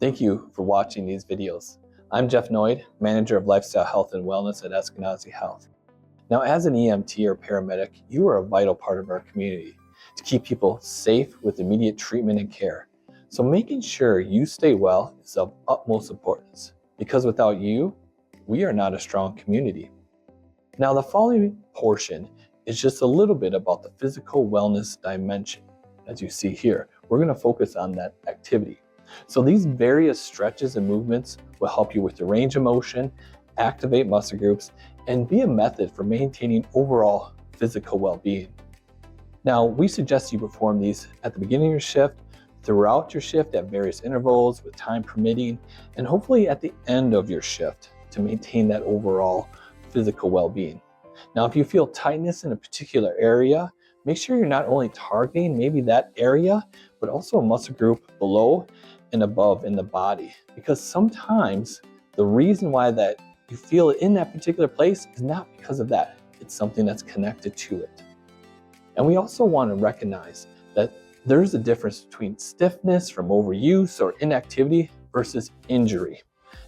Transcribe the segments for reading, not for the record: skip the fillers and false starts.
Thank you for watching these videos. I'm Jeff Noyd, Manager of Lifestyle Health and Wellness at Eskenazi Health. Now, as an EMT or paramedic, you are a vital part of our community to keep people safe with immediate treatment and care. So making sure you stay well is of utmost importance, because without you, we are not a strong community. Now, the following portion is just a little bit about the physical wellness dimension. As you see here, we're going to focus on that activity. So these various stretches and movements will help you with your range of motion, activate muscle groups, and be a method for maintaining overall physical well-being. Now, we suggest you perform these at the beginning of your shift, throughout your shift at various intervals with time permitting, and hopefully at the end of your shift to maintain that overall physical well-being. Now, if you feel tightness in a particular area, make sure you're not only targeting maybe that area, but also a muscle group below and above in the body. Because sometimes the reason why that you feel it in that particular place is not because of that. It's something that's connected to it. And we also want to recognize that there's a difference between stiffness from overuse or inactivity versus injury.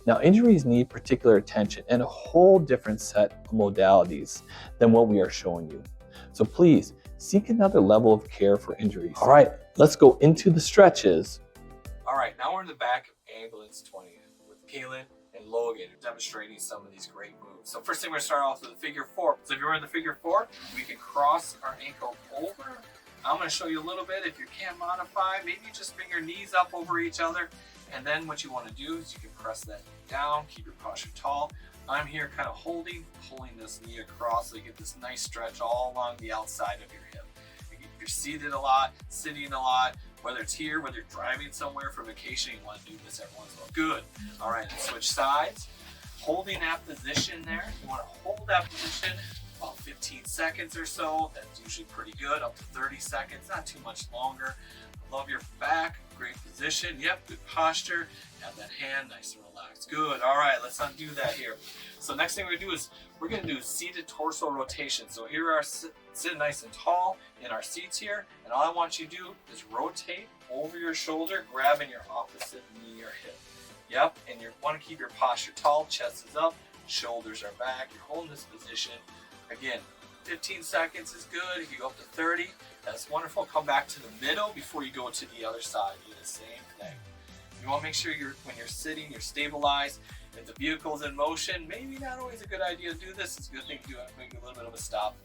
Now, injuries need particular attention and a whole different set of modalities than what we are showing you. So please seek another level of care for injuries. All right, let's go into the stretches. All right, now we're in the back of Ambulance 20 with Kaylin and Logan demonstrating some of these great moves. So first thing, we're gonna start off with a figure 4. So if you're in the figure 4, we can cross our ankle over. I'm gonna show you a little bit. If you can't modify, maybe just bring your knees up over each other. And then what you wanna do is you can press that down, keep your posture tall. I'm here kind of pulling this knee across so you get this nice stretch all along the outside of your hip. If you're seated a lot, sitting a lot, whether it's here, whether you're driving somewhere for vacation, you want to do this every once in a while. Good. All right, let's switch sides. Holding that position there. You want to hold that position about 15 seconds or so. That's usually pretty good, up to 30 seconds, not too much longer. Love your back, great position. Yep, good posture. Have that hand nice and relaxed. Good. All right, let's undo that here. So next thing we're gonna do is we're gonna do seated torso rotation. So here we are sitting nice and tall in our seats here, and all I want you to do is rotate over your shoulder, grabbing your opposite knee or hip. Yep, and you want to keep your posture tall, chest is up, shoulders are back. You're holding this position. Again, 15 seconds is good. If you go up to 30, that's wonderful. Come back to the middle before you go to the other side. Do the same thing. You want to make sure when you're sitting, you're stabilized. If the vehicle's in motion, maybe not always a good idea to do this. It's a good thing to do it. Maybe a little bit of a stop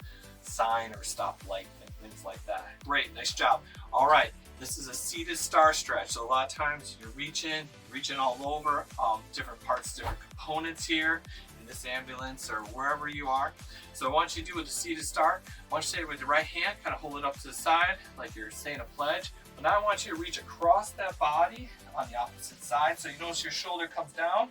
sign or stop light and things like that. Great, nice job. All right, this is a seated star stretch. So a lot of times you're reaching all over different parts, different components here in this ambulance or wherever you are. So I want you to do with the seated star. I want you to say it with your right hand, kind of hold it up to the side like you're saying a pledge. But now I want you to reach across that body on the opposite side. So you notice your shoulder comes down,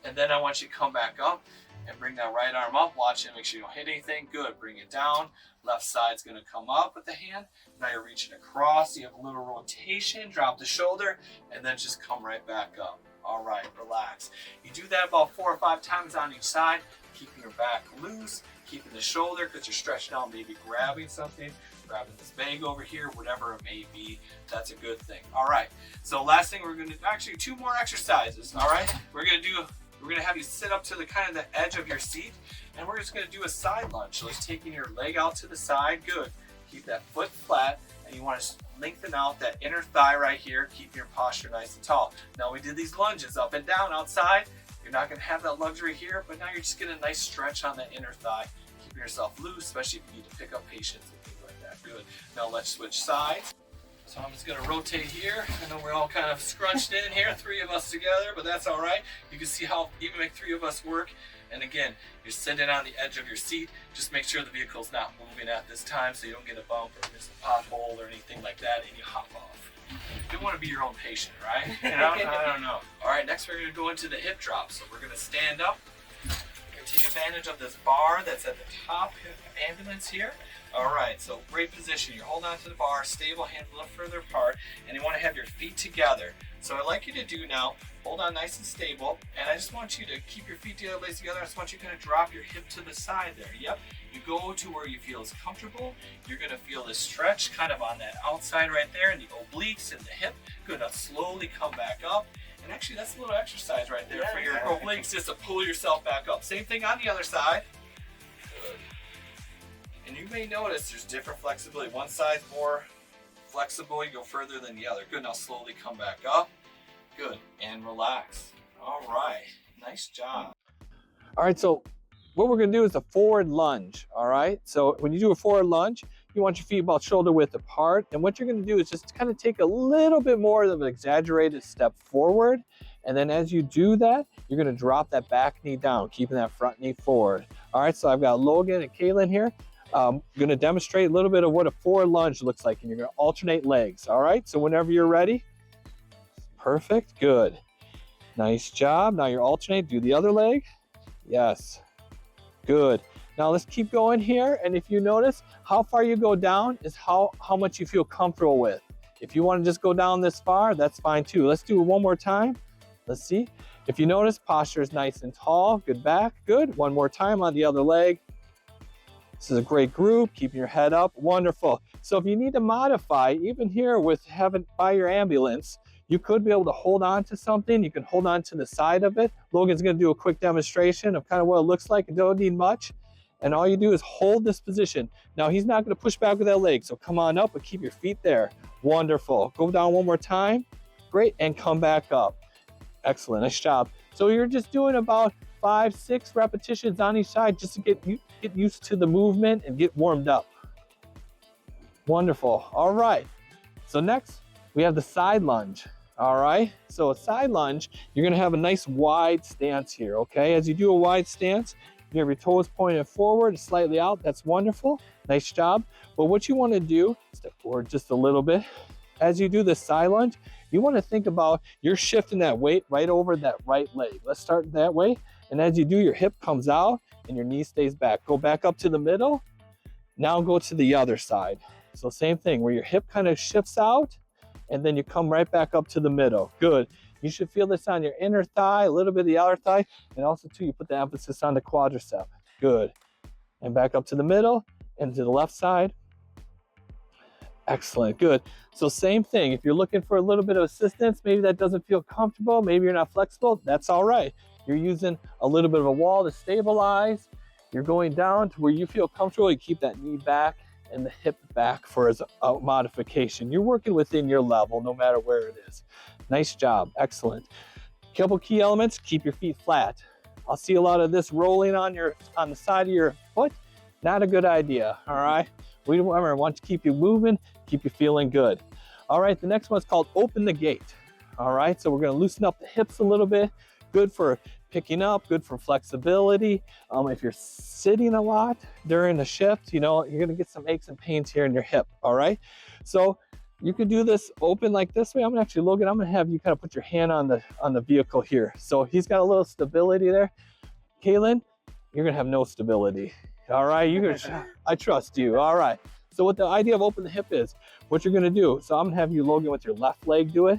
and then I want you to come back up and bring that right arm up. Watch it, make sure you don't hit anything. Good, bring it down. Left side's gonna come up with the hand. Now you're reaching across, you have a little rotation, drop the shoulder, and then just come right back up. All right, relax. You do that about 4 or 5 times on each side, keeping your back loose, keeping the shoulder, because you're stretched out, maybe grabbing something, grabbing this bag over here, whatever it may be. That's a good thing. All right, so last thing we're gonna do, actually 2 more exercises, all right? We're gonna have you sit up to the kind of the edge of your seat, and we're just gonna do a side lunge. So it's taking your leg out to the side, good. Keep that foot flat, and you wanna lengthen out that inner thigh right here, keep your posture nice and tall. Now we did these lunges up and down outside. You're not gonna have that luxury here, but now you're just getting a nice stretch on that inner thigh, keeping yourself loose, especially if you need to pick up patients and things like that, good. Now let's switch sides. So I'm just gonna rotate here. I know we're all kind of scrunched in here, 3 of us together, but that's all right. You can see how even make 3 of us work. And again, you're sitting on the edge of your seat. Just make sure the vehicle's not moving at this time so you don't get a bump or miss a pothole or anything like that and you hop off. You want to be your own patient, right? You know? I don't know. All right, next we're gonna go into the hip drop. So we're gonna stand up. We're gonna take advantage of this bar that's at the top of the ambulance here. All right, so great position. You hold on to the bar, stable, hands a little further apart, and you want to have your feet together. So I'd like you to do now, hold on nice and stable, and I just want you to keep your feet together, legs together. I just want you to kind of drop your hip to the side there. Yep, You go to where you feel is comfortable. You're gonna feel this stretch kind of on that outside right there in the obliques and the hip. Good, now slowly come back up. And actually that's a little exercise right there for your obliques, just to pull yourself back up. Same thing on the other side. Good. And you may notice there's different flexibility. One side's more flexible, you go further than the other. Good, now slowly come back up. Good, and relax. All right, nice job. All right, so what we're gonna do is a forward lunge, all right? So when you do a forward lunge, you want your feet about shoulder width apart. And what you're gonna do is just kind of take a little bit more of an exaggerated step forward. And then as you do that, you're gonna drop that back knee down, keeping that front knee forward. All right, so I've got Logan and Kaylin here. I'm gonna demonstrate a little bit of what a forward lunge looks like, and you're gonna alternate legs, all right? So whenever you're ready, perfect, good. Nice job, now you're alternate, do the other leg. Yes, good. Now let's keep going here, and if you notice, how far you go down is how much you feel comfortable with. If you wanna just go down this far, that's fine too. Let's do it one more time. Let's see. If you notice, posture is nice and tall, good back, good. One more time on the other leg. This is a great group, keeping your head up, wonderful. So if you need to modify, even here with having by your ambulance, you could be able to hold on to something. You can hold on to the side of it. Logan's gonna do a quick demonstration of kind of what it looks like. You don't need much. And all you do is hold this position. Now he's not gonna push back with that leg, so come on up, but keep your feet there. Wonderful, go down one more time. Great, and come back up. Excellent, nice job. So you're just doing about 5, 6 repetitions on each side just to get used to the movement and get warmed up. Wonderful, all right. So next, we have the side lunge, all right? So a side lunge, you're gonna have a nice wide stance here, okay? As you do a wide stance, you have your toes pointed forward, slightly out, that's wonderful, nice job. But what you wanna do, step forward just a little bit. As you do the side lunge, you wanna think about you're shifting that weight right over that right leg. Let's start that way. And as you do, your hip comes out and your knee stays back. Go back up to the middle. Now go to the other side. So same thing, where your hip kind of shifts out and then you come right back up to the middle. Good. You should feel this on your inner thigh, a little bit of the outer thigh, and also too, you put the emphasis on the quadricep. Good. And back up to the middle and to the left side. Excellent, good. So same thing, if you're looking for a little bit of assistance, maybe that doesn't feel comfortable, maybe you're not flexible, that's all right. You're using a little bit of a wall to stabilize. You're going down to where you feel comfortable. You keep that knee back and the hip back for as a modification. You're working within your level, no matter where it is. Nice job, excellent. Couple key elements, keep your feet flat. I'll see a lot of this rolling on the side of your foot. Not a good idea, all right? We want to keep you moving, keep you feeling good. All right, the next one's called open the gate. All right, so we're gonna loosen up the hips a little bit. Good for picking up, good for flexibility. If you're sitting a lot during the shift, you know, you're gonna get some aches and pains here in your hip, all right? So you can do this open like this way. Logan, I'm gonna have you kind of put your hand on the vehicle here. So he's got a little stability there. Kaylin, you're gonna have no stability, all right? I trust you, all right. So what the idea of open the hip is, what you're gonna do, so I'm gonna have you, Logan, with your left leg do it.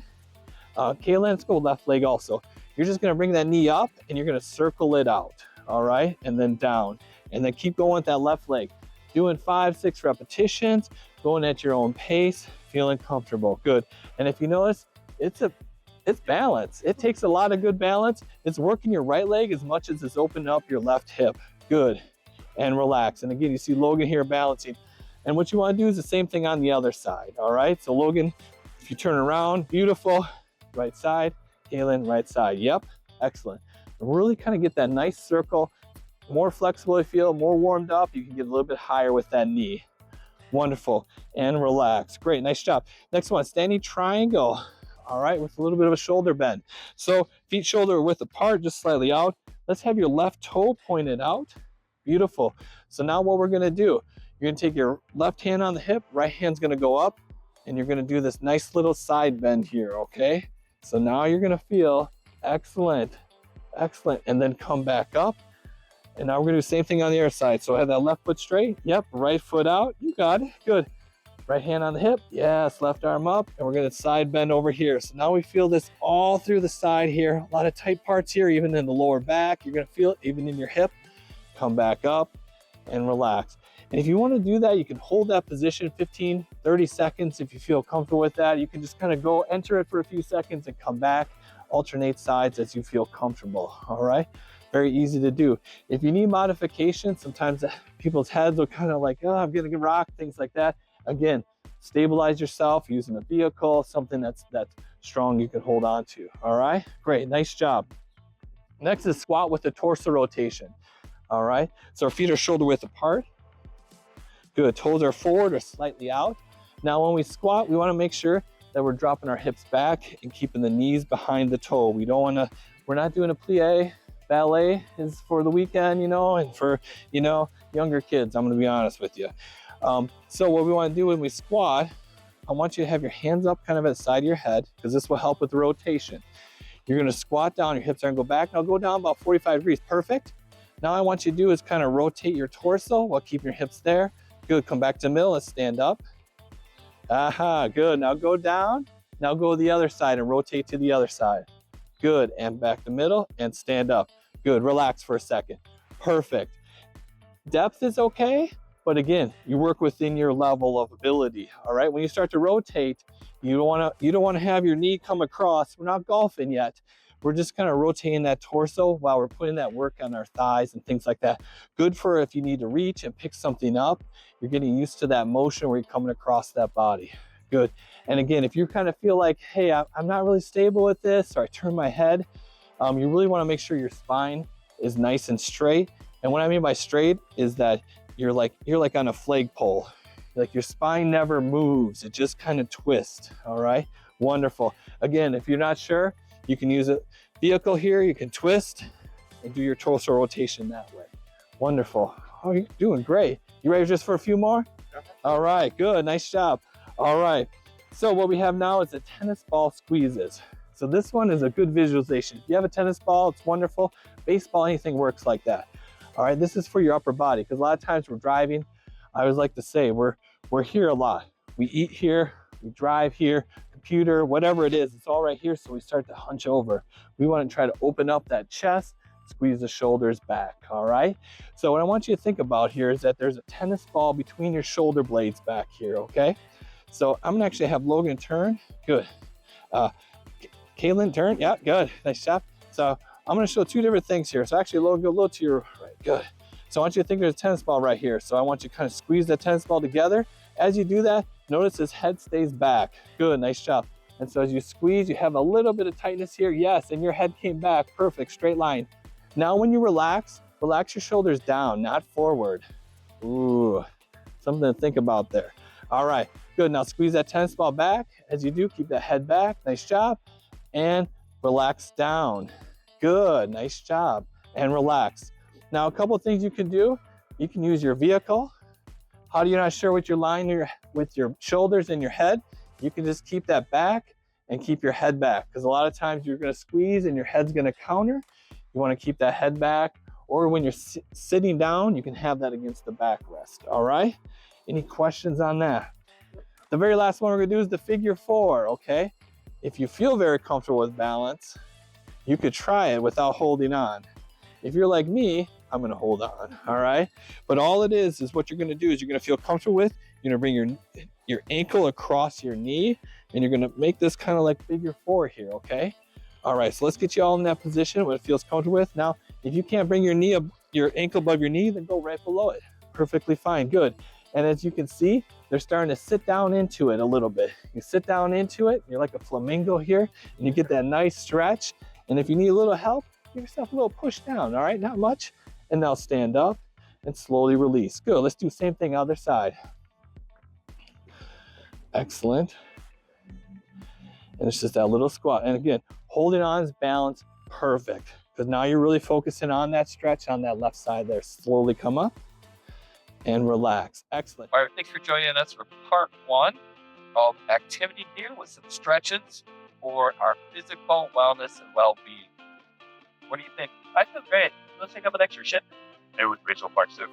Kaylin, let's go left leg also. You're just gonna bring that knee up and you're gonna circle it out, all right? And then down, and then keep going with that left leg. Doing 5, 6 repetitions, going at your own pace, feeling comfortable, good. And if you notice, it's balance. It takes a lot of good balance. It's working your right leg as much as it's opening up your left hip, good. And relax, and again, you see Logan here balancing. And what you wanna do is the same thing on the other side, all right? So Logan, if you turn around, beautiful, right side, Kaylin, right side, yep, excellent. And really kind of get that nice circle, more flexible you feel, more warmed up, you can get a little bit higher with that knee. Wonderful, and relax, great, nice job. Next one, standing triangle, all right, with a little bit of a shoulder bend. So feet shoulder width apart, just slightly out. Let's have your left toe pointed out, beautiful. So now what we're gonna do, you're gonna take your left hand on the hip, right hand's gonna go up, and you're gonna do this nice little side bend here, okay? So now you're gonna feel excellent, excellent, and then come back up. And now we're gonna do the same thing on the other side. So have that left foot straight, yep, right foot out, you got it, good. Right hand on the hip, yes, left arm up, and we're gonna side bend over here. So now we feel this all through the side here, a lot of tight parts here, even in the lower back, you're gonna feel it even in your hip. Come back up, and relax. And if you want to do that, you can hold that position 15, 30 seconds. If you feel comfortable with that, you can just kind of go enter it for a few seconds and come back, alternate sides as you feel comfortable. All right. Very easy to do. If you need modification, sometimes people's heads will kind of like, oh, I'm getting rocked, things like that. Again, stabilize yourself using a vehicle, something that's strong you can hold on to. All right, great, nice job. Next is squat with the torso rotation. All right, so our feet are shoulder width apart. Good, toes are forward or slightly out. Now when we squat, we want to make sure that we're dropping our hips back and keeping the knees behind the toe. We don't want to, we're not doing a plie. Ballet is for the weekend, and for, younger kids, I'm going to be honest with you. So what we want to do when we squat, I want you to have your hands up kind of at the side of your head, because this will help with the rotation. You're going to squat down, your hips are going to go back. Now go down about 45 degrees. Perfect. Now I want you to do is kind of rotate your torso while keeping your hips there. Good. Come back to the middle and stand up. Aha, good. Now go down. Now go to the other side and rotate to the other side. Good. And back to middle and stand up. Good. Relax for a second. Perfect. Depth is okay, but again, you work within your level of ability. All right. When you start to rotate, you don't want to have your knee come across. We're not golfing yet. We're just kind of rotating that torso while we're putting that work on our thighs and things like that. Good for if you need to reach and pick something up. You're getting used to that motion where you're coming across that body. Good. And again, if you kind of feel like, hey, I'm not really stable with this, or I turn my head, you really want to make sure your spine is nice and straight. And what I mean by straight is that you're like on a flagpole. Like your spine never moves. It just kind of twists. All right. Wonderful. Again, if you're not sure, you can use a vehicle here. You can twist and do your torso rotation that way. Wonderful. Oh, you're doing great. You ready just for a few more? All right. Good. Nice job. All right. So what we have now is the tennis ball squeezes. So this one is a good visualization. If you have a tennis ball, it's wonderful. Baseball, anything works like that. All right, this is for your upper body, because a lot of times we're driving. I always like to say we're here a lot. We eat here, we drive here, computer, whatever it is, it's all right here. So we start to hunch over. We want to try to open up that chest, squeeze the shoulders back. All right. So what I want you to think about here is that there's a tennis ball between your shoulder blades back here. Okay. So I'm gonna actually have Logan turn. Good. Kaylin, turn. Yeah, good. Nice job. So I'm going to show two different things here. So actually, Logan, go a little to your right. Good. So I want you to think there's a tennis ball right here. So I want you to kind of squeeze that tennis ball together. As you do that, notice his head stays back. Good. Nice job. And so as you squeeze, you have a little bit of tightness here. Yes. And your head came back. Perfect. Straight line. Now when you relax your shoulders down, not forward. Ooh, something to think about there. All right. Good. Now squeeze that tennis ball back. As you do, keep that head back. Nice job. And relax down. Good, nice job. And relax. Now a couple of things you can do. You can use your vehicle. How do you not sure what you're lying with your shoulders and your head? You can just keep that back and keep your head back, because a lot of times you're going to squeeze and your head's going to counter. You want to keep that head back, or when you're sitting down, you can have that against the backrest. All right. Any questions on that? The very last one we're going to do is the figure 4. Okay. If you feel very comfortable with balance, you could try it without holding on. If you're like me, I'm going to hold on. All right. But all it is what you're going to do is you're going to feel comfortable with. You're going to bring your ankle across your knee, and you're going to make this kind of like figure 4 here. Okay. All right. So let's get you all in that position what it feels comfortable with. Now, if you can't bring your ankle above your knee, then go right below it. Perfectly fine. Good. And as you can see, they're starting to sit down into it a little bit. You sit down into it, you're like a flamingo here, and you get that nice stretch. And if you need a little help, give yourself a little push down, all right? Not much. And now stand up and slowly release. Good, let's do the same thing other side. Excellent. And it's just that little squat. And again, holding on is balance, perfect. Because now you're really focusing on that stretch on that left side there. Slowly come up and relax. Excellent. All right, thanks for joining us for part 1 of activity here with some stretches for our physical wellness and well-being. What do you think? I feel great. Let's take up an extra shit. It was great so far too.